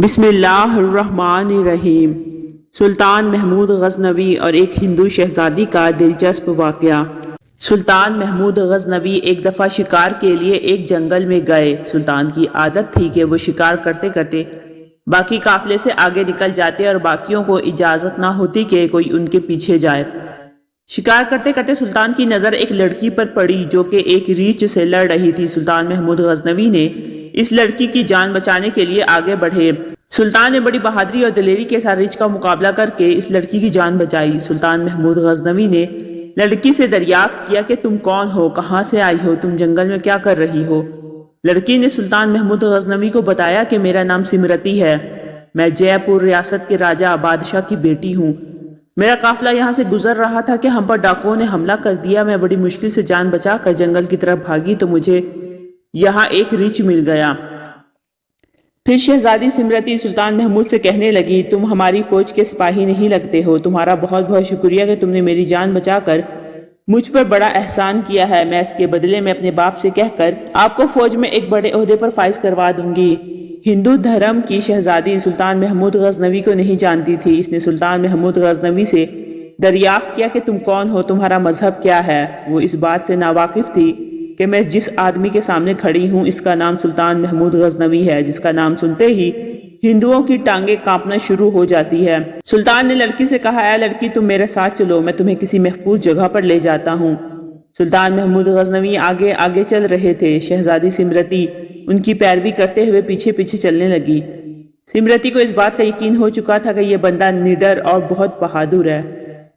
بسم اللہ الرحمن الرحیم۔ سلطان محمود غزنوی اور ایک ہندو شہزادی کا دلچسپ واقعہ۔ سلطان محمود غزنوی ایک دفعہ شکار کے لیے ایک جنگل میں گئے۔ سلطان کی عادت تھی کہ وہ شکار کرتے کرتے باقی قافلے سے آگے نکل جاتے اور باقیوں کو اجازت نہ ہوتی کہ کوئی ان کے پیچھے جائے۔ شکار کرتے کرتے سلطان کی نظر ایک لڑکی پر پڑی جو کہ ایک ریچھ سے لڑ رہی تھی۔ سلطان محمود غزنوی نے اس لڑکی کی جان بچانے کے لیے آگے بڑھے۔ سلطان نے بڑی بہادری اور دلیری کے ساتھ ریچھ کا مقابلہ کر کے اس لڑکی کی جان بچائی۔ سلطان محمود غزنوی نے لڑکی سے دریافت کیا کہ تم کون ہو، کہاں سے آئی ہو، تم جنگل میں کیا کر رہی ہو؟ لڑکی نے سلطان محمود غزنوی کو بتایا کہ میرا نام سمرتی ہے، میں جے پور ریاست کے راجہ بادشاہ کی بیٹی ہوں۔ میرا قافلہ یہاں سے گزر رہا تھا کہ ہم پر ڈاکوؤں نے حملہ کر دیا۔ میں بڑی مشکل سے جان بچا کر جنگل کی طرف بھاگی تو مجھے یہاں ایک ریچھ مل گیا۔ پھر شہزادی سمرتی سلطان محمود سے کہنے لگی، تم ہماری فوج کے سپاہی نہیں لگتے ہو، تمہارا بہت بہت شکریہ کہ تم نے میری جان بچا کر مجھ پر بڑا احسان کیا ہے۔ میں اس کے بدلے میں اپنے باپ سے کہہ کر آپ کو فوج میں ایک بڑے عہدے پر فائز کروا دوں گی۔ ہندو دھرم کی شہزادی سلطان محمود غزنوی کو نہیں جانتی تھی۔ اس نے سلطان محمود غزنوی سے دریافت کیا کہ تم کون ہو، تمہارا مذہب کیا ہے؟ وہ اس بات سے ناواقف تھی کہ میں جس آدمی کے سامنے کھڑی ہوں اس کا نام سلطان محمود غزنوی ہے، جس کا نام سنتے ہی ہندوؤں کی ٹانگیں کانپنا شروع ہو جاتی ہے۔ سلطان نے لڑکی سے کہا، اے لڑکی تم میرے ساتھ چلو، میں تمہیں کسی محفوظ جگہ پر لے جاتا ہوں۔ سلطان محمود غزنوی آگے آگے چل رہے تھے۔ شہزادی سمرتی ان کی پیروی کرتے ہوئے پیچھے پیچھے چلنے لگی۔ سمرتی کو اس بات کا یقین ہو چکا تھا کہ یہ بندہ نڈر اور بہت بہادر ہے،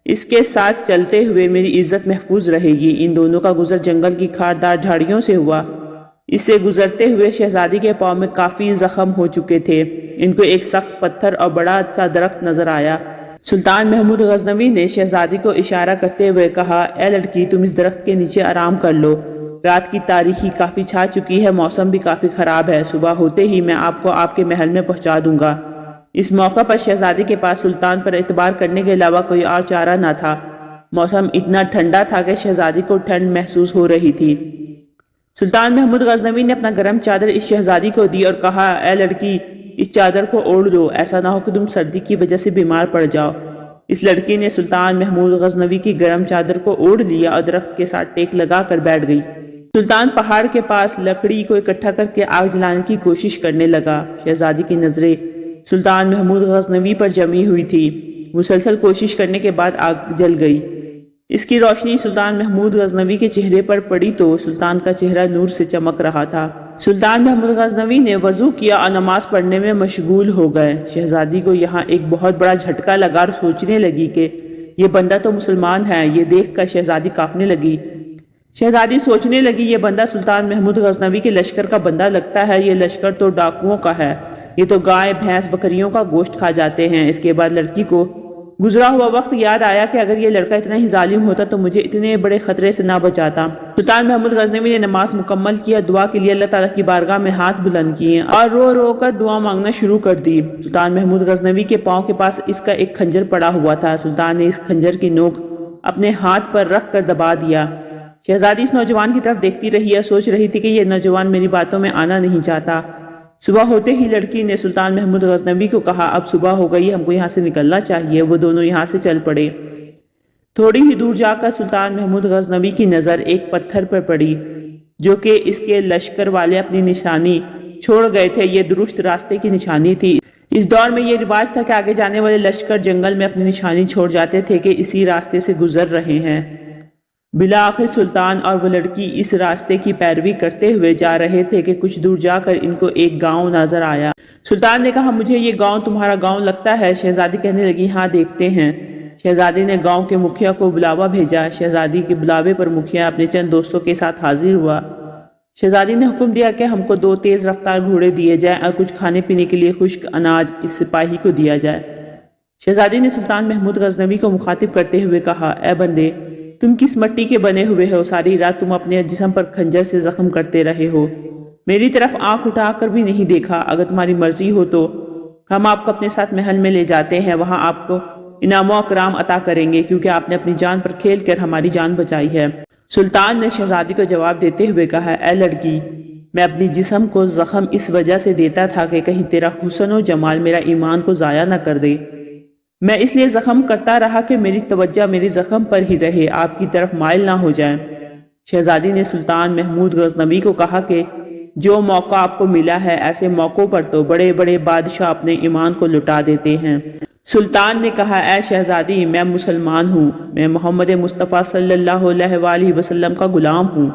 اس کے ساتھ چلتے ہوئے میری عزت محفوظ رہے گی۔ ان دونوں کا گزر جنگل کی خاردار جھاڑیوں سے ہوا۔ اس سے گزرتے ہوئے شہزادی کے پاؤں میں کافی زخم ہو چکے تھے۔ ان کو ایک سخت پتھر اور بڑا سا درخت نظر آیا۔ سلطان محمود غزنوی نے شہزادی کو اشارہ کرتے ہوئے کہا، اے لڑکی تم اس درخت کے نیچے آرام کر لو، رات کی تاریکی کافی چھا چکی ہے، موسم بھی کافی خراب ہے، صبح ہوتے ہی میں آپ کو آپ کے محل میں پہنچا دوں گا۔ اس موقع پر شہزادی کے پاس سلطان پر اعتبار کرنے کے علاوہ کوئی اور چارہ نہ تھا۔ موسم اتنا ٹھنڈا تھا کہ شہزادی کو ٹھنڈ محسوس ہو رہی تھی۔ سلطان محمود غزنوی نے اپنا گرم چادر اس شہزادی کو دی اور کہا، اے لڑکی اس چادر کو اوڑھ لو، ایسا نہ ہو کہ تم سردی کی وجہ سے بیمار پڑ جاؤ۔ اس لڑکی نے سلطان محمود غزنوی کی گرم چادر کو اوڑھ لیا اور درخت کے ساتھ ٹیک لگا کر بیٹھ گئی۔ سلطان پہاڑ کے پاس لکڑی کو اکٹھا کر کے آگ جلانے کی کوشش کرنے لگا۔ شہزادی کی نظریں سلطان محمود غزنوی پر جمی ہوئی تھی۔ مسلسل کوشش کرنے کے بعد آگ جل گئی۔ اس کی روشنی سلطان محمود غزنوی کے چہرے پر پڑی تو سلطان کا چہرہ نور سے چمک رہا تھا۔ سلطان محمود غزنوی نے وضو کیا اور نماز پڑھنے میں مشغول ہو گئے۔ شہزادی کو یہاں ایک بہت بڑا جھٹکا لگا اور سوچنے لگی کہ یہ بندہ تو مسلمان ہے۔ یہ دیکھ کر شہزادی کانپنے لگی۔ شہزادی سوچنے لگی، یہ بندہ سلطان محمود غزنوی کے لشکر کا بندہ لگتا ہے، یہ لشکر تو ڈاکوؤں کا ہے، یہ تو گائے بھینس بکریوں کا گوشت کھا جاتے ہیں۔ اس کے بعد لڑکی کو گزرا ہوا وقت یاد آیا کہ اگر یہ لڑکا اتنا ہی ظالم ہوتا تو مجھے اتنے بڑے خطرے سے نہ بچاتا۔ سلطان محمود غزنوی نے نماز مکمل کیا، دعا کے لیے اللہ تعالیٰ کی بارگاہ میں ہاتھ بلند کیے اور رو رو کر دعا مانگنا شروع کر دی۔ سلطان محمود غزنوی کے پاؤں کے پاس اس کا ایک خنجر پڑا ہوا تھا۔ سلطان نے اس خنجر کی نوک اپنے ہاتھ پر رکھ کر دبا دیا۔ شہزادی اس نوجوان کی طرف دیکھتی رہی اور سوچ رہی تھی کہ یہ نوجوان میری باتوں میں آنا نہیں چاہتا۔ صبح ہوتے ہی لڑکی نے سلطان محمود غزنوی کو کہا، اب صبح ہو گئی، ہم کو یہاں سے نکلنا چاہیے۔ وہ دونوں یہاں سے چل پڑے۔ تھوڑی ہی دور جا کر سلطان محمود غزنوی کی نظر ایک پتھر پر پڑی جو کہ اس کے لشکر والے اپنی نشانی چھوڑ گئے تھے۔ یہ درست راستے کی نشانی تھی۔ اس دور میں یہ رواج تھا کہ آگے جانے والے لشکر جنگل میں اپنی نشانی چھوڑ جاتے تھے کہ اسی راستے سے گزر رہے ہیں۔ بلاخر سلطان اور وہ لڑکی اس راستے کی پیروی کرتے ہوئے جا رہے تھے کہ کچھ دور جا کر ان کو ایک گاؤں نظر آیا۔ سلطان نے کہا، مجھے یہ گاؤں تمہارا گاؤں لگتا ہے۔ شہزادی کہنے لگی، ہاں دیکھتے ہیں۔ شہزادی نے گاؤں کے مکھیا کو بلاوا بھیجا۔ شہزادی کے بلاوے پر مکھیا اپنے چند دوستوں کے ساتھ حاضر ہوا۔ شہزادی نے حکم دیا کہ ہم کو 2 تیز رفتار گھوڑے دیے جائیں اور کچھ کھانے پینے کے لیے خشک اناج اس سپاہی کو دیا جائے۔ شہزادی نے سلطان محمود غزنوی کو مخاطب کرتے ہوئے کہا، اے بندے تم کس مٹی کے بنے ہوئے ہو؟ ساری رات تم اپنے جسم پر خنجر سے زخم کرتے رہے ہو، میری طرف آنکھ اٹھا کر بھی نہیں دیکھا۔ اگر تمہاری مرضی ہو تو ہم آپ کو اپنے ساتھ محل میں لے جاتے ہیں، وہاں آپ کو انعام و اکرام عطا کریں گے کیونکہ آپ نے اپنی جان پر کھیل کر ہماری جان بچائی ہے۔ سلطان نے شہزادی کو جواب دیتے ہوئے کہا، اے لڑکی میں اپنی جسم کو زخم اس وجہ سے دیتا تھا کہ کہیں تیرا حسن و جمال میرا ایمان کو ضائع نہ کر دے۔ میں اس لیے زخم کرتا رہا کہ میری توجہ میری زخم پر ہی رہے، آپ کی طرف مائل نہ ہو جائے۔ شہزادی نے سلطان محمود غزنوی کو کہا کہ جو موقع آپ کو ملا ہے، ایسے موقعوں پر تو بڑے بڑے بادشاہ اپنے ایمان کو لٹا دیتے ہیں۔ سلطان نے کہا، اے شہزادی، میں مسلمان ہوں، میں محمد مصطفیٰ صلی اللہ علیہ وآلہ وسلم کا غلام ہوں۔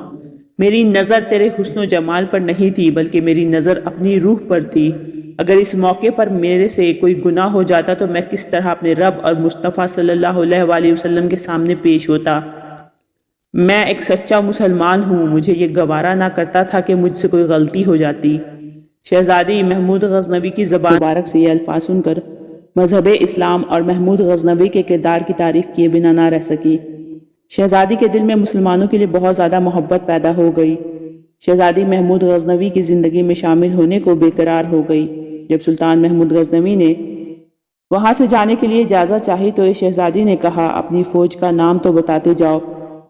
میری نظر تیرے حسن و جمال پر نہیں تھی، بلکہ میری نظر اپنی روح پر تھی۔ اگر اس موقع پر میرے سے کوئی گناہ ہو جاتا تو میں کس طرح اپنے رب اور مصطفیٰ صلی اللہ علیہ وآلہ وسلم کے سامنے پیش ہوتا۔ میں ایک سچا مسلمان ہوں، مجھے یہ گوارا نہ کرتا تھا کہ مجھ سے کوئی غلطی ہو جاتی۔ شہزادی محمود غزنوی کی زبان مبارک سے یہ الفاظ سن کر مذہب اسلام اور محمود غزنوی کے کردار کی تعریف کیے بنا نہ رہ سکی۔ شہزادی کے دل میں مسلمانوں کے لیے بہت زیادہ محبت پیدا ہو گئی۔ شہزادی محمود غزنوی کی زندگی میں شامل ہونے کو بے قرار ہو گئی۔ جب سلطان محمود غزنوی نے وہاں سے جانے کے لیے اجازت چاہی تو شہزادی نے کہا، اپنی فوج کا نام تو بتاتے جاؤ،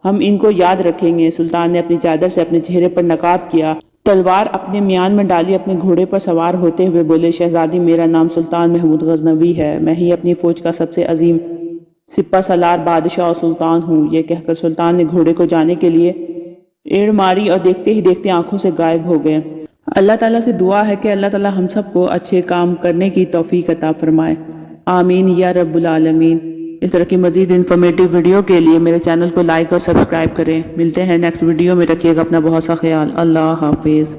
ہم ان کو یاد رکھیں گے۔ سلطان نے اپنی چادر سے اپنے چہرے پر نقاب کیا، تلوار اپنے میان میں ڈالی، اپنے گھوڑے پر سوار ہوتے ہوئے بولے، شہزادی میرا نام سلطان محمود غزنوی ہے، میں ہی اپنی فوج کا سب سے عظیم سپہ سالار بادشاہ اور سلطان ہوں۔ یہ کہہ کر سلطان نے گھوڑے کو جانے کے لیے ایڑ ماری اور دیکھتے ہی دیکھتے آنکھوں سے غائب ہو گئے۔ اللہ تعالیٰ سے دعا ہے کہ اللہ تعالیٰ ہم سب کو اچھے کام کرنے کی توفیق عطا فرمائے، آمین یا رب العالمین۔ اس طرح کی مزید انفارمیٹیو ویڈیو کے لیے میرے چینل کو لائک اور سبسکرائب کریں۔ ملتے ہیں نیکسٹ ویڈیو میں، رکھیے گا اپنا بہت سا خیال۔ اللہ حافظ۔